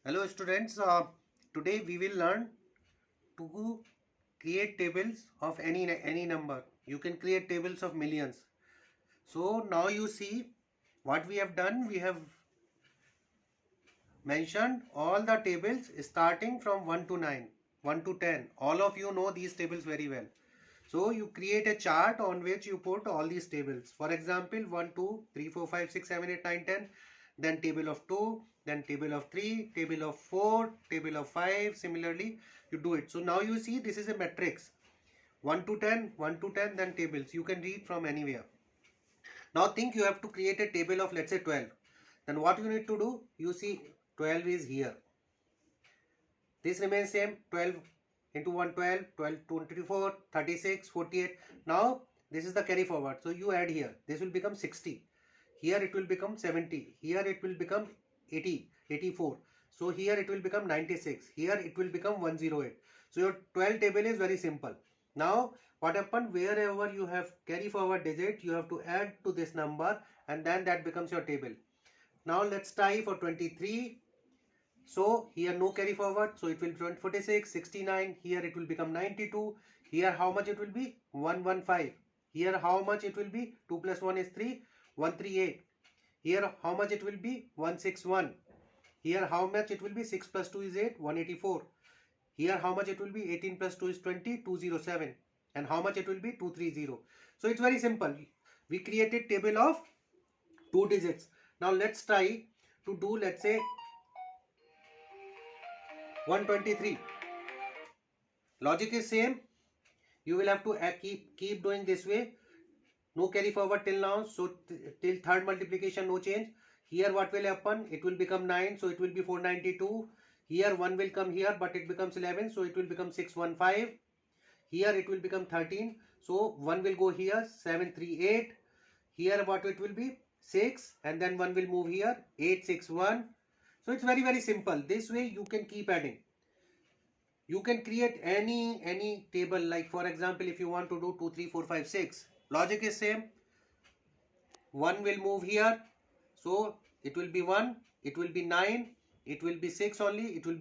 Hello students, today we will learn to create tables of any number. You can create tables of millions. So now you see what we have done. We have mentioned all the tables starting from 1 to 9, 1 to 10. All of you know these tables very well. So you create a chart on which you put all these tables. For example, 1, 2, 3, 4, 5, 6, 7, 8, 9, 10. Then table of 2, then table of 3, table of 4, table of 5. Similarly, you do it. So now you see this is a matrix. 1 to 10, 1 to 10, then tables. You can read from anywhere. Now think you have to create a table of let's say 12. Then what you need to do? You see 12 is here. This remains same. 12 into 1, 12, 12, 24, 36, 48. Now this is the carry forward. So you add here. This will become 60. Here it will become 70. Here it will become 80, 84. So here it will become 96. Here it will become 108. So your 12 table is very simple. Now what happened? Wherever you have carry forward digit, you have to add to this number and then that becomes your table. Now let's try for 23. So here no carry forward, so it will be 46, 69, here it will become 92, here how much it will be? 115, here how much it will be? 2 plus 1 is 3, 138, here how much it will be? 161, here how much it will be? 6 plus 2 is 8, 184, here how much it will be? 18 plus 2 is 20, 207, and how much it will be? 230. So it's very simple. We created table of 2 digits. Now let's try to do, let's say, 123. Logic is same. You will have to keep doing this way. No carry forward till now. So till third multiplication, no change. Here what will happen? It will become 9. So it will be 492. Here 1 will come here, but it becomes 11. So it will become 615. Here it will become 13. So 1 will go here. 738. Here what it will be? 6. And then 1 will move here. 861. So it's very simple. This way you can keep adding. You can create any table, like for example if you want to do 2, 3, 4, 5, 6. Logic is same. 1 will move here. So it will be 1. It will be 9. It will be 6 only. It will